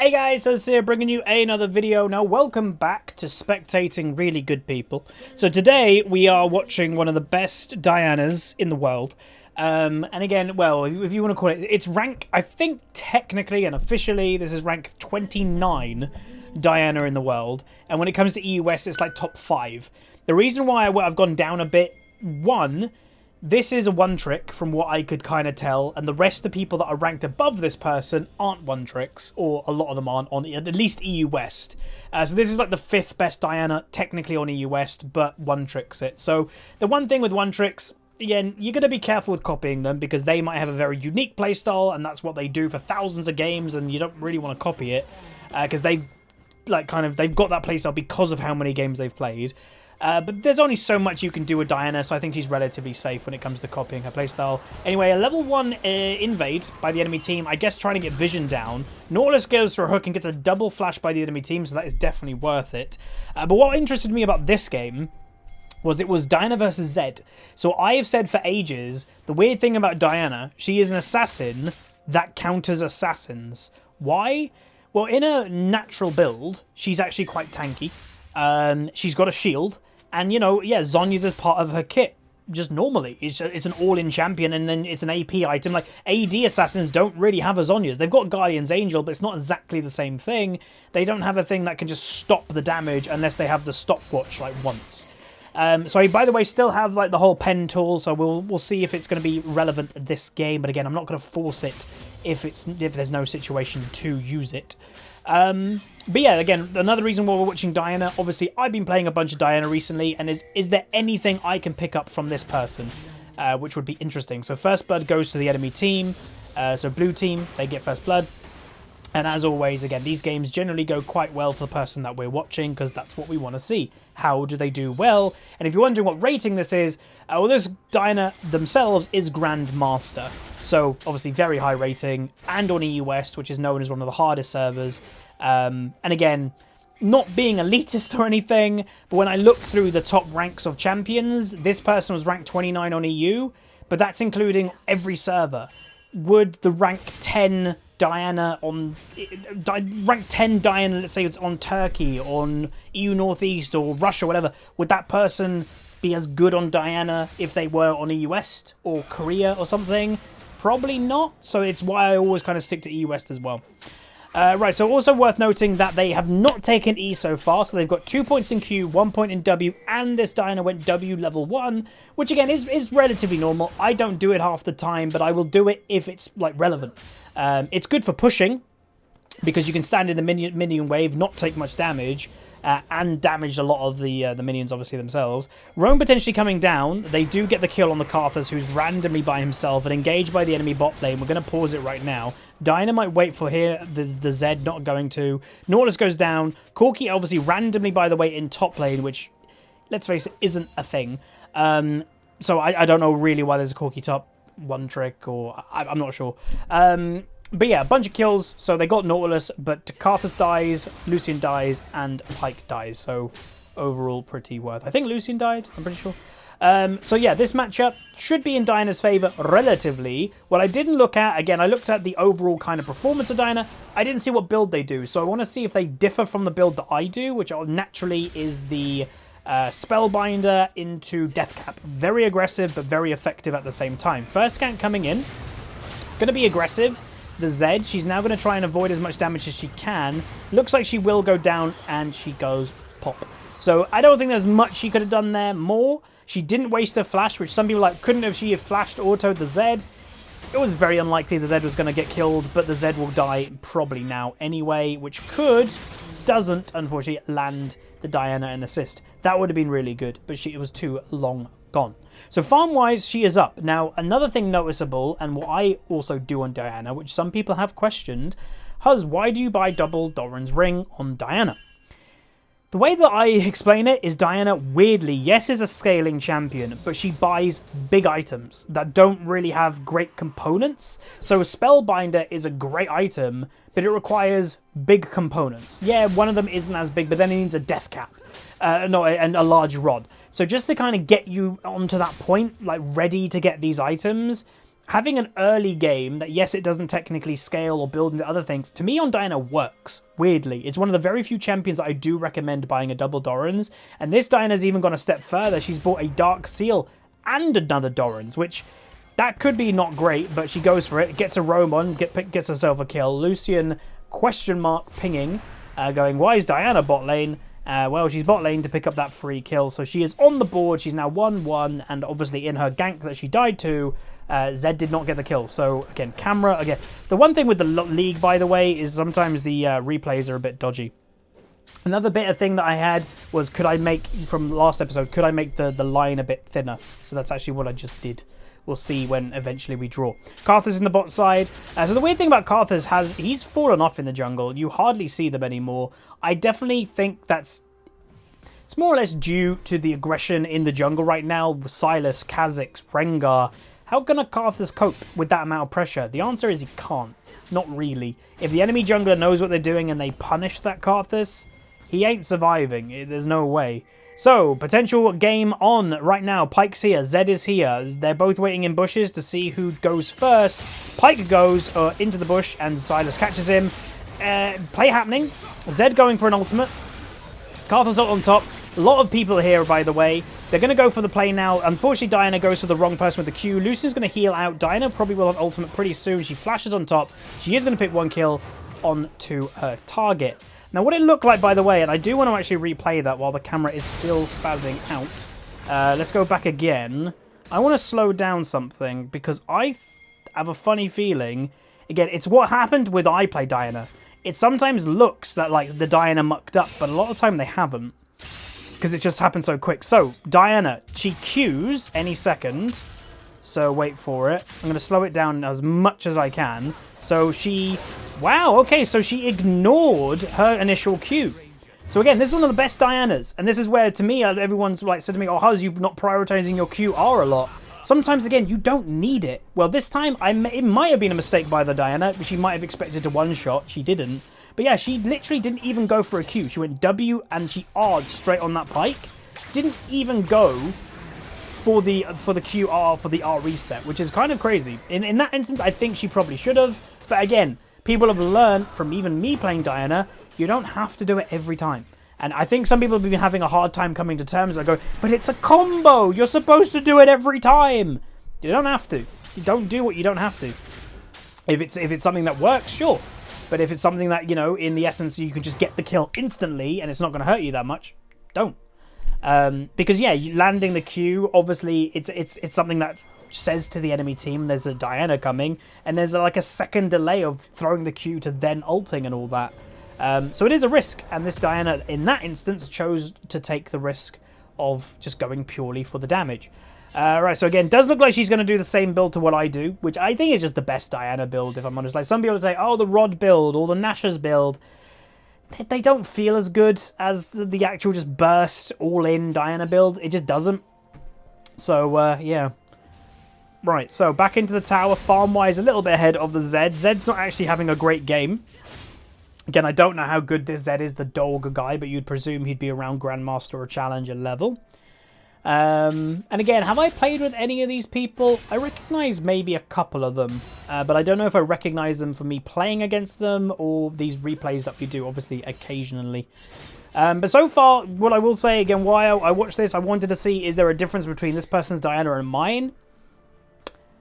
Hey guys, Huzzy here bringing you another video. Now welcome back to spectating really good people. So today we are watching one of the best Dianas in the world. And again, well, if you want to call it, it's rank, I think technically and officially this is rank 29 Diana in the world. And when it comes to EU West, it's like top 5. The reason why I've gone down a bit, one, this is a one trick from what I could kind of tell, and the rest of people that are ranked above this person aren't one tricks, or a lot of them aren't on at least EU West. So this is like the 5th best Diana technically on EU West, but one tricks it. So the one thing with one tricks, again, you're going to be careful with copying them because they might have a very unique playstyle, and that's what they do for thousands of games, and you don't really want to copy it because they've got that playstyle because of how many games they've played. But there's only so much you can do with Diana, so I think she's relatively safe when it comes to copying her playstyle. Anyway, a level 1 invade by the enemy team, I guess trying to get vision down. Nautilus goes for a hook and gets a double flash by the enemy team, so that is definitely worth it. But what interested me about this game was it was Diana versus Zed. So I have said for ages, the weird thing about Diana, she is an assassin that counters assassins. Why? Well, in a natural build, she's actually quite tanky. She's got a shield. And, you know, yeah, Zhonya's as part of her kit, just normally. It's an all-in champion, and then it's an AP item. Like, AD assassins don't really have a Zhonya's. They've got Guardian's Angel, but it's not exactly the same thing. They don't have a thing that can just stop the damage unless they have the stopwatch, like, once. So I, by the way, still have, like, the whole pen tool, so we'll see if it's going to be relevant in this game. But again, I'm not going to force it if there's no situation to use it. But yeah, again, another reason why we're watching Diana, obviously I've been playing a bunch of Diana recently, and is there anything I can pick up from this person, which would be interesting. So first blood goes to the enemy team, so blue team, they get first blood. And as always, again, these games generally go quite well for the person that we're watching because that's what we want to see. How do they do well? And if you're wondering what rating this is, well, this Diana themselves is Grandmaster. So obviously very high rating, and on EU West, which is known as one of the hardest servers. And again, not being elitist or anything, but when I look through the top ranks of champions, this person was ranked 29 on EU, but that's including every server. Would the rank 10 Diana on rank 10 Diana, let's say it's on Turkey, on EU Northeast or Russia, whatever, would that person be as good on Diana if they were on EU West or Korea or something? Probably not. So it's why I always kind of stick to EU West as well. Right, so also worth noting that they have not taken E so far, so they've got 2 points in Q, 1 point in W, and this Diana went W level 1, which again is relatively normal. I don't do it half the time, but I will do it if it's like relevant. It's good for pushing, because you can stand in the minion wave, not take much damage, and damage a lot of the minions, obviously, themselves. Roam potentially coming down. They do get the kill on the Karthus, who's randomly by himself and engaged by the enemy bot lane. We're going to pause it right now. Diana might wait for here. The Zed not going to. Nautilus goes down. Corki, obviously, randomly, by the way, in top lane, which, let's face it, isn't a thing. So I don't know really why there's a Corki top one trick, or I'm not sure. But yeah, a bunch of kills. So they got Nautilus, but Karthus dies, Lucian dies, and Pyke dies. So overall, pretty worth. I think Lucian died, I'm pretty sure. So yeah, this matchup should be in Diana's favour relatively. What I didn't look at, again, I looked at the overall kind of performance of Diana. I didn't see what build they do. So I want to see if they differ from the build that I do, which naturally is the Spellbinder into Deathcap. Very aggressive, but very effective at the same time. First scan coming in. Going to be aggressive. The Zed, she's now going to try and avoid as much damage as she can. Looks like she will go down, and she goes pop. So I don't think there's much she could have done there more. She didn't waste her flash, which some people like, couldn't have she have flashed autoed the Zed? It was very unlikely the Zed was going to get killed, but the Zed will die probably now anyway, which doesn't, unfortunately, land the Diana an assist. That would have been really good, but it was too long gone. So farm-wise, she is up. Now, another thing noticeable, and what I also do on Diana, which some people have questioned, Huz, why do you buy double Doran's Ring on Diana? The way that I explain it is Diana, weirdly, yes, is a scaling champion, but she buys big items that don't really have great components. So Spellbinder is a great item, but it requires big components. Yeah, one of them isn't as big, but then it needs a death cap. And a large rod. So just to kind of get you onto that point, like ready to get these items, having an early game that, yes, it doesn't technically scale or build into other things, to me on Diana works, weirdly. It's one of the very few champions that I do recommend buying a double Doran's, and this Diana's even gone a step further. She's bought a Dark Seal and another Doran's, which that could be not great, but she goes for it, gets a roam on, gets herself a kill. Lucian, question mark, pinging, going, why is Diana bot lane? Well, she's bot lane to pick up that free kill, so she is on the board. She's now 1-1, and obviously in her gank that she died to, Zed did not get the kill. So, again, camera, again. The one thing with the league, by the way, is sometimes the replays are a bit dodgy. Another bit of thing that I had was, could I make, from last episode, could I make the line a bit thinner? So that's actually what I just did. We'll see when eventually we draw. Karthus in the bot side. So the weird thing about Karthus he's fallen off in the jungle. You hardly see them anymore. I definitely think it's more or less due to the aggression in the jungle right now. Sylas, Kha'Zix, Rengar. How can a Karthus cope with that amount of pressure? The answer is he can't. Not really. If the enemy jungler knows what they're doing and they punish that Karthus, he ain't surviving. There's no way. So, potential game on right now. Pyke's here. Zed is here. They're both waiting in bushes to see who goes first. Pyke goes into the bush and Sylas catches him. Play happening. Zed going for an ultimate. Karthus ult on top. A lot of people here, by the way. They're going to go for the play now. Unfortunately, Diana goes for the wrong person with the Q. Lucian's going to heal out. Diana probably will have ultimate pretty soon. She flashes on top. She is going to pick one kill onto her target. Now, what it looked like, by the way, and I do want to actually replay that while the camera is still spazzing out. Let's go back again. I want to slow down something because I have a funny feeling. Again, it's what happened with I Play Diana. It sometimes looks that, like, the Diana mucked up, but a lot of the time they haven't. Because it just happened so quick. So, Diana, she Qs any second. So, wait for it. I'm going to slow it down as much as I can. So, she... Wow, okay, so she ignored her initial Q. So again, this is one of the best Dianas. And this is where, to me, everyone's like said to me, oh, Huz, you're not prioritizing your QR a lot. Sometimes, again, you don't need it. Well, this time, it might have been a mistake by the Diana. She might have expected to one-shot. She didn't. But yeah, she literally didn't even go for a Q. She went W and she R'd straight on that Pyke. Didn't even go for the QR, for the R reset, which is kind of crazy. In that instance, I think she probably should have. But again, people have learned from even me playing Diana, you don't have to do it every time. And I think some people have been having a hard time coming to terms. They go, but it's a combo. You're supposed to do it every time. You don't have to. You don't do what you don't have to. If it's something that works, sure. But if it's something that, you know, in the essence, you can just get the kill instantly and it's not going to hurt you that much, don't. Because, yeah, landing the Q, obviously, it's something that says to the enemy team there's a Diana coming, and there's like a second delay of throwing the Q to then ulting and all that. So it is a risk, and this Diana, in that instance, chose to take the risk of just going purely for the damage. Right, so again, does look like she's going to do the same build to what I do, which I think is just the best Diana build, if I'm honest. Like, some people say, oh, the Rod build, or the Nashor's build. They don't feel as good as the actual just burst, all-in Diana build. It just doesn't. So, yeah. Right, so back into the tower, farm-wise, a little bit ahead of the Zed. Zed's not actually having a great game. Again, I don't know how good this Zed is, the dog guy, but you'd presume he'd be around Grandmaster or Challenger level. And again, have I played with any of these people? I recognize maybe a couple of them, but I don't know if I recognize them for me playing against them or these replays that we do, obviously, occasionally. But so far, what I will say, again, why I watched this, I wanted to see, is there a difference between this person's Diana and mine?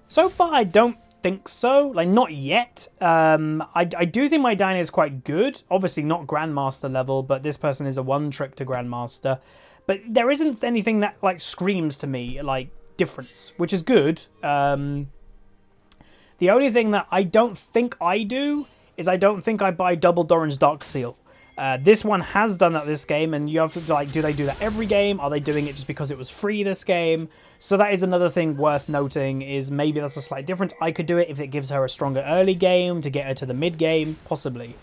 So far, I don't think so. Like, not yet. I do think my Diana is quite good. Obviously, not Grandmaster level, but this person is a one-trick to Grandmaster. But there isn't anything that, like, screams to me, like, difference, which is good. The only thing that I don't think I do is I don't think I buy double Doran's Dark Seal. This one has done that this game, and you have to, like, do they do that every game? Are they doing it just because it was free this game? So that is another thing worth noting, is maybe that's a slight difference. I could do it if it gives her a stronger early game to get her to the mid game, possibly.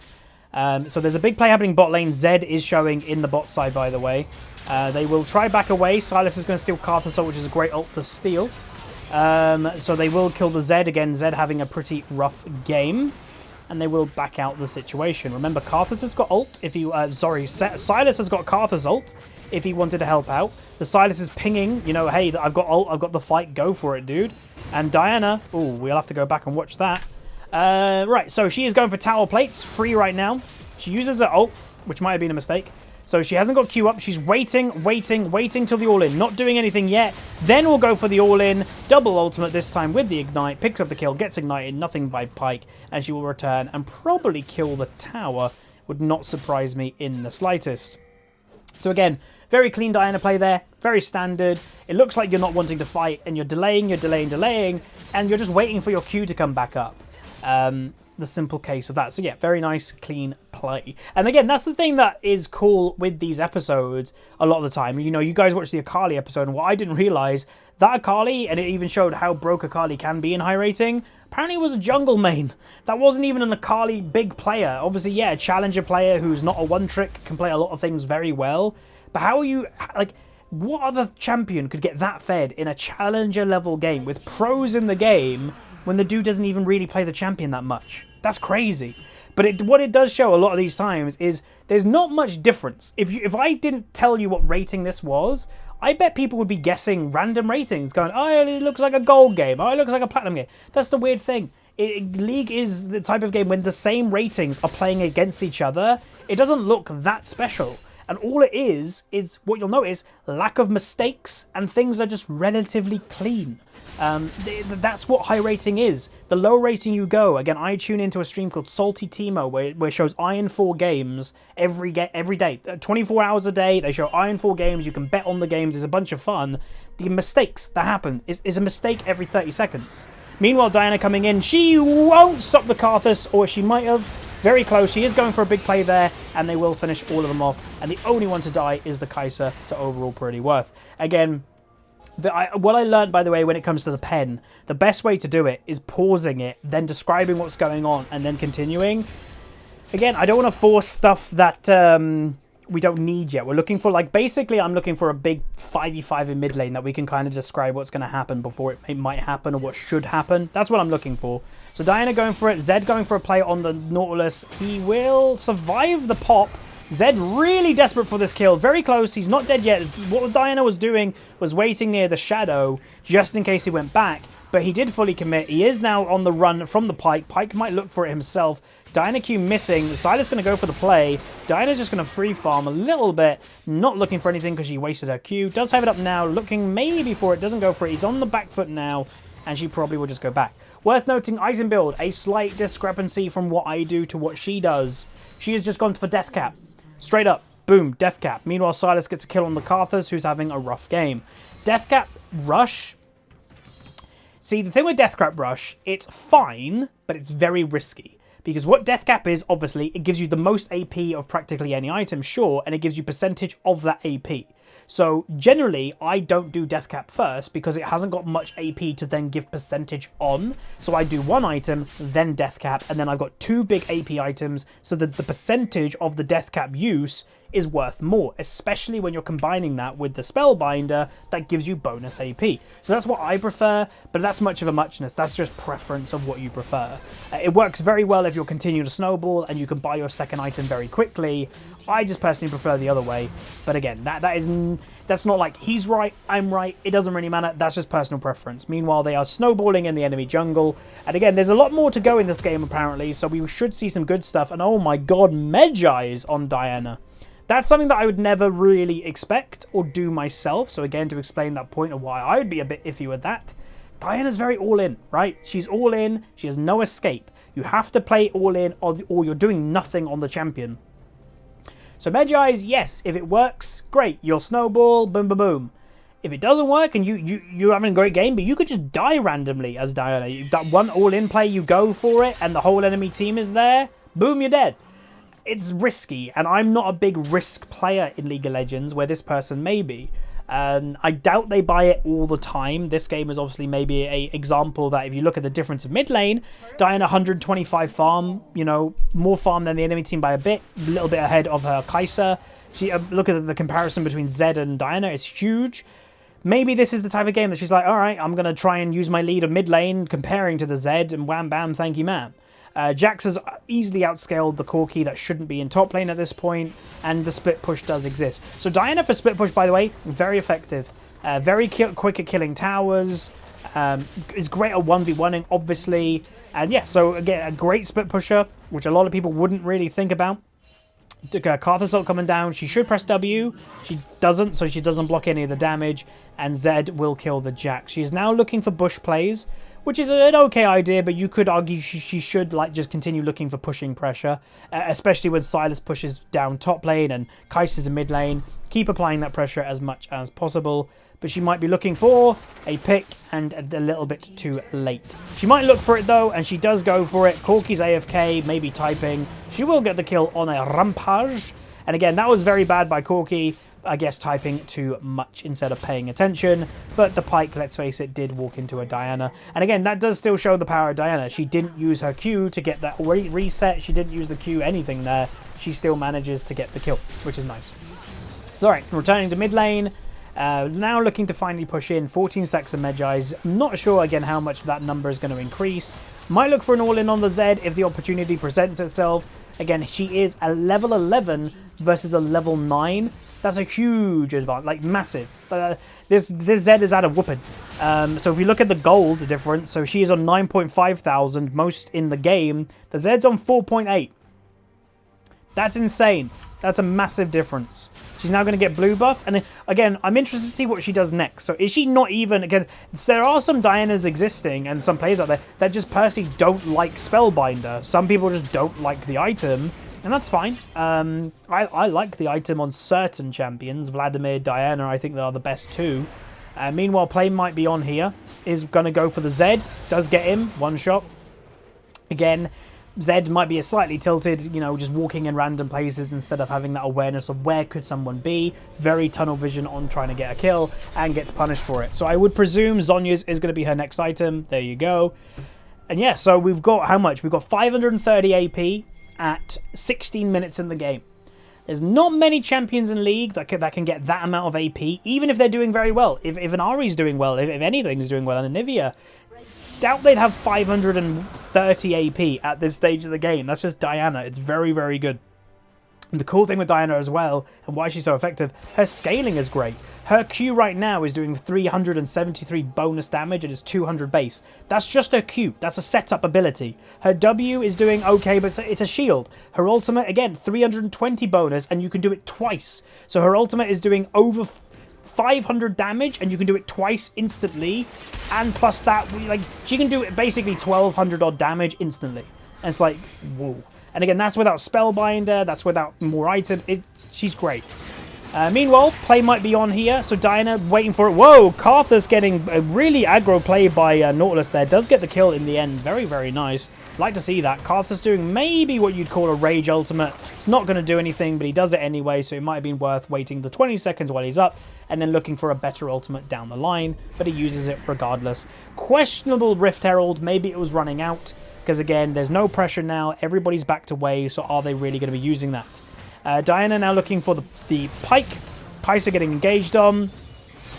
So there's a big play happening bot lane. Zed is showing in the bot side, by the way. They will try back away. Sylas is going to steal Karthus ult, which is a great ult to steal. So they will kill the Zed. Again, Zed having a pretty rough game. and they will back out the situation. Remember, Karthus has got ult. If he, Silas has got Karthus ult if he wanted to help out. The Silas is pinging, you know, hey, I've got ult, I've got the fight, go for it, dude. And Diana, oh, we'll have to go back and watch that. Right, so she is going for tower plates, free right now. She uses her ult, which might have been a mistake. So she hasn't got Q up. She's waiting till the all-in. Not doing anything yet. Then we'll go for the all-in. Double ultimate this time with the ignite. Picks up the kill, gets ignited. Nothing by Pyke. And she will return and probably kill the tower. Would not surprise me in the slightest. So again, very clean Diana play there. Very standard. It looks like you're not wanting to fight. And you're delaying. And you're just waiting for your Q to come back up. The simple case of that. So yeah, very nice, clean play. And again, that's the thing that is cool with these episodes a lot of the time. You know, you guys watch the Akali episode, and what I didn't realize, that Akali, and it even showed how broke Akali can be in high rating, apparently it was a jungle main. That wasn't even an Akali big player. Obviously, yeah, a challenger player who's not a one-trick, can play a lot of things very well. But how are you, like, what other champion could get that fed in a challenger level game with pros in the game when the dude doesn't even really play the champion that much? That's crazy. But what it does show a lot of these times is there's not much difference. If I didn't tell you what rating this was, I bet people would be guessing random ratings, going, oh, it looks like a gold game. Oh, it looks like a platinum game. That's the weird thing. League is the type of game when the same ratings are playing against each other. It doesn't look that special. And all it is what you'll notice, lack of mistakes, and things are just relatively clean. That's what high rating is. The low rating you go, again, I tune into a stream called Salty Timo, where it shows Iron 4 games every day. 24 hours a day, they show Iron 4 games, you can bet on the games, it's a bunch of fun. The mistakes that happen is a mistake every 30 seconds. Meanwhile, Diana coming in, she won't stop the Karthus, or she might have. Very close. She is going for a big play there, and they will finish all of them off. And the only one to die is the Kai'Sa, so overall pretty worth. Again, what I learned, by the way, when it comes to the pen, the best way to do it is pausing it, then describing what's going on, and then continuing. Again, I don't want to force stuff that we don't need yet. We're looking for, like, basically I'm looking for a big 5v5 in mid lane that we can kind of describe what's going to happen before it might happen, or what should happen. That's what I'm looking for. So Diana going for it, Zed going for a play on the Nautilus. He will survive the pop. Zed really desperate for this kill. Very close. He's not dead yet. What Diana was doing was waiting near the shadow just in case he went back. But he did fully commit. He is now on the run from the Pyke. Pyke might look for it himself. Diana Q missing. Silas going to go for the play. Diana's just going to free farm a little bit. Not looking for anything because she wasted her Q. Does have it up now. Looking maybe for it. Doesn't go for it. He's on the back foot now. And she probably will just go back. Worth noting, item build. A slight discrepancy from what I do to what she does. She has just gone for Death Cap. Straight up. Boom. Death Cap. Meanwhile, Silas gets a kill on the Karthus, who's having a rough game. Death Cap Rush. See, the thing with Death Cap Rush, it's fine, but it's very risky. Because what Death Cap is, obviously, it gives you the most AP of practically any item, sure, and it gives you percentage of that AP. So generally, I don't do Death Cap first because it hasn't got much AP to then give percentage on. So I do one item, then Death Cap, and then I've got two big AP items so that the percentage of the Death Cap use is worth more, especially when you're combining that with the Spellbinder that gives you bonus AP. So that's what I prefer, but that's much of a muchness. That's just preference of what you prefer. It works very well if you're continuing to snowball and you can buy your second item very quickly. I just personally prefer the other way. But again, that's not like he's right, I'm right. It doesn't really matter. That's just personal preference. Meanwhile, they are snowballing in the enemy jungle. And again, there's a lot more to go in this game apparently, so we should see some good stuff. And oh my god, Medjai's on Diana. That's something that I would never really expect or do myself. So again, to explain that point of why I would be a bit iffy with that, Diana's very all in, right? She's all in. She has no escape. You have to play all in or you're doing nothing on the champion. So Medjai's, yes, if it works, great. You'll snowball, boom, boom, boom. If it doesn't work and you're having a great game, but you could just die randomly as Diana. That one all-in play, you go for it, and the whole enemy team is there, boom, you're dead. It's risky, and I'm not a big risk player in League of Legends, where this person may be. I doubt they buy it all the time. This game is obviously maybe an example that if you look at the difference of mid lane, Diana 125 farm, you know, more farm than the enemy team by a little bit ahead of her Kai'Sa. Look at the comparison between Zed and Diana, it's huge. Maybe this is the type of game that she's like, all right, I'm going to try and use my lead of mid lane comparing to the Zed, and wham bam, thank you ma'am. Jax has easily outscaled the Corki that shouldn't be in top lane at this point, and the split push does exist. So Diana for split push, by the way, very effective. Very quick at killing towers. Is great at 1v1ing, obviously. And yeah, so again, a great split pusher, which a lot of people wouldn't really think about. Karthus ult coming down. She should press W. She doesn't, so she doesn't block any of the damage. And Zed will kill the Jax. She is now looking for bush plays, which is an okay idea, but you could argue she should like just continue looking for pushing pressure, especially when Sylas pushes down top lane and Kais is in mid lane. Keep applying that pressure as much as possible, but she might be looking for a pick and a little bit too late. She might look for it though, and she does go for it. Corki's AFK, maybe typing. She will get the kill on a rampage, and again, that was very bad by Corki. I guess typing too much instead of paying attention, but the Pyke, let's face it, did walk into a Diana. And again, that does still show the power of Diana. She didn't use her Q to get that reset. She didn't use the Q, anything there. She still manages to get the kill, which is nice. Alright, returning to mid lane. Now looking to finally push in 14 stacks of Medjais. Not sure, again, how much that number is going to increase. Might look for an all-in on the Zed if the opportunity presents itself. Again, she is a level 11 versus a level 9. That's a huge advantage, like massive. This Zed is at a whooping. So if you look at the gold difference, so she is on 9.5 thousand, most in the game. The Zed's on 4.8. That's insane. That's a massive difference. She's now going to get blue buff. And again, I'm interested to see what she does next. So is she not even... Again, there are some Dianas existing and some players out there that just personally don't like Spellbinder. Some people just don't like the item. And that's fine. I like the item on certain champions. Vladimir, Diana, I think they are the best two. Meanwhile, Play might be on here. Is going to go for the Zed. Does get him. One shot. Again... Zed might be a slightly tilted, you know, just walking in random places instead of having that awareness of where could someone be. Very tunnel vision on trying to get a kill and gets punished for it. So I would presume Zhonya's is going to be her next item. There you go. And yeah, so we've got how much? We've got 530 AP at 16 minutes in the game. There's not many champions in League that can get that amount of AP, even if they're doing very well. If an Ahri's doing well, if anything's doing well, and a Nivea, doubt they'd have 530 AP at this stage of the game. That's just Diana. It's very, very good. And the cool thing with Diana as well, and why she's so effective, her scaling is great. Her Q right now is doing 373 bonus damage and is 200 base. That's just her Q. That's a setup ability. Her W is doing okay, but it's a shield. Her ultimate, again, 320 bonus, and you can do it twice. So her ultimate is doing over 500 damage, and you can do it twice instantly, and plus that, like, she can do it basically 1200 odd damage instantly, and it's like, whoa. And again, that's without Spellbinder, that's without more item. She's great. Meanwhile, Play might be on here, so Diana waiting for it. Whoa, Karthus getting a really aggro play by Nautilus there. Does get the kill in the end. Very, very nice. Like to see that. Karthus doing maybe what you'd call a rage ultimate. It's not going to do anything, but he does it anyway, so it might have been worth waiting the 20 seconds while he's up, and then looking for a better ultimate down the line, but he uses it regardless. Questionable Rift Herald. Maybe it was running out, because again, there's no pressure now. Everybody's backed away, so are they really going to be using that? Diana now looking for the Pyke. Kai'Sa getting engaged on.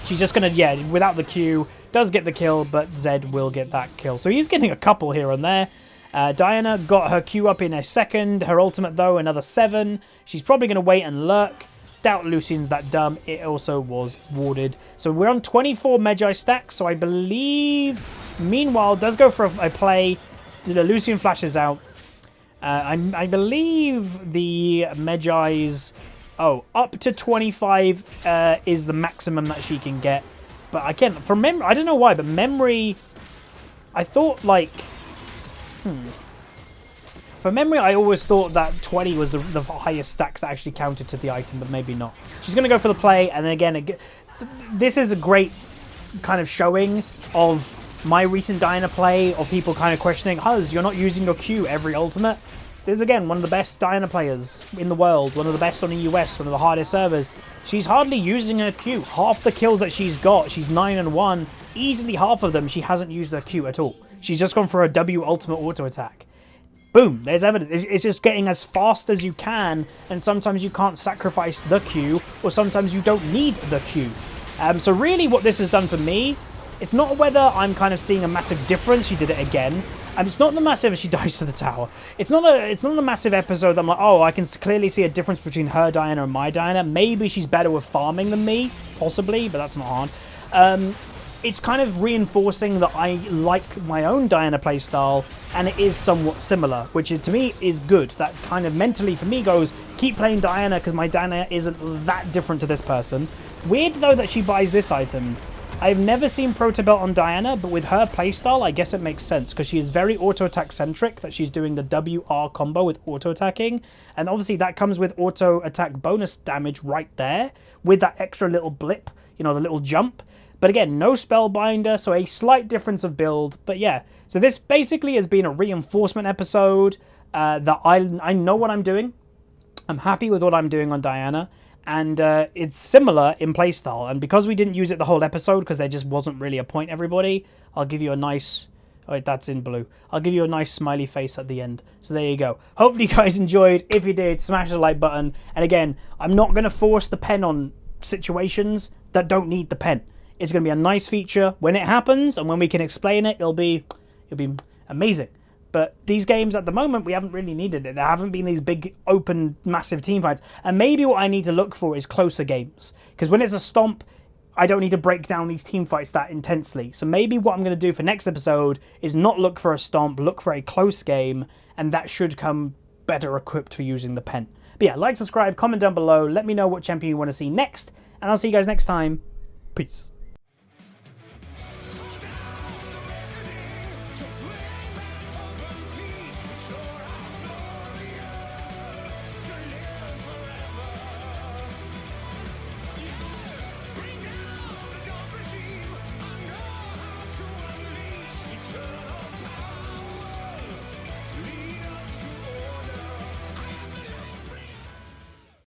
She's just going to, yeah, without the Q, does get the kill, but Zed will get that kill. So he's getting a couple here and there. Diana got her Q up in a second. Her ultimate, though, another 7. She's probably going to wait and lurk. Doubt Lucian's that dumb. It also was warded. So we're on 24 Medjai stacks. So I believe, meanwhile, does go for a play. The Lucian flashes out. I believe the Medjai's... Oh, up to 25 is the maximum that she can get. But again, from memory, I don't know why, but memory... I thought, like... From memory, I always thought that 20 was the highest stacks that actually counted to the item, but maybe not. She's going to go for the play, and then again, this is a great kind of showing of my recent Diana play, of people kind of questioning, Huz, you're not using your Q every ultimate. This is, again, one of the best Diana players in the world, one of the best on the US, one of the hardest servers. She's hardly using her Q. Half the kills that she's got, she's 9-1. Easily half of them, she hasn't used her Q at all. She's just gone for a W ultimate auto attack. Boom, there's evidence. It's just getting as fast as you can, and sometimes you can't sacrifice the Q, or sometimes you don't need the Q. So really what this has done for me It's not whether I'm kind of seeing a massive difference. She did it again. And it's not the massive she dies to the tower. It's not the massive episode that I'm like, oh, I can clearly see a difference between her Diana and my Diana. Maybe she's better with farming than me, possibly, but that's not hard. It's kind of reinforcing that I like my own Diana playstyle, and it is somewhat similar, which to me is good. That kind of mentally for me goes, keep playing Diana because my Diana isn't that different to this person. Weird though that she buys this item. I've never seen Proto Belt on Diana, but with her playstyle, I guess it makes sense because she is very auto-attack centric, that she's doing the WR combo with auto-attacking, and obviously that comes with auto-attack bonus damage right there, with that extra little blip, you know, the little jump. But again, no Spellbinder, so a slight difference of build. But yeah, so this basically has been a reinforcement episode that I know what I'm doing. I'm happy with what I'm doing on Diana. And it's similar in playstyle. And because we didn't use it the whole episode, because there just wasn't really a point, everybody, I'll give you a nice... Oh, wait, that's in blue. I'll give you a nice smiley face at the end. So there you go. Hopefully you guys enjoyed. If you did, smash the like button. And again, I'm not going to force the pen on situations that don't need the pen. It's going to be a nice feature when it happens, and when we can explain it, it'll be amazing. But these games at the moment, we haven't really needed it. There haven't been these big, open, massive team fights. And maybe what I need to look for is closer games. Because when it's a stomp, I don't need to break down these team fights that intensely. So maybe what I'm going to do for next episode is not look for a stomp, look for a close game, and that should come better equipped for using the pen. But yeah, like, subscribe, comment down below. Let me know what champion you want to see next, and I'll see you guys next time. Peace.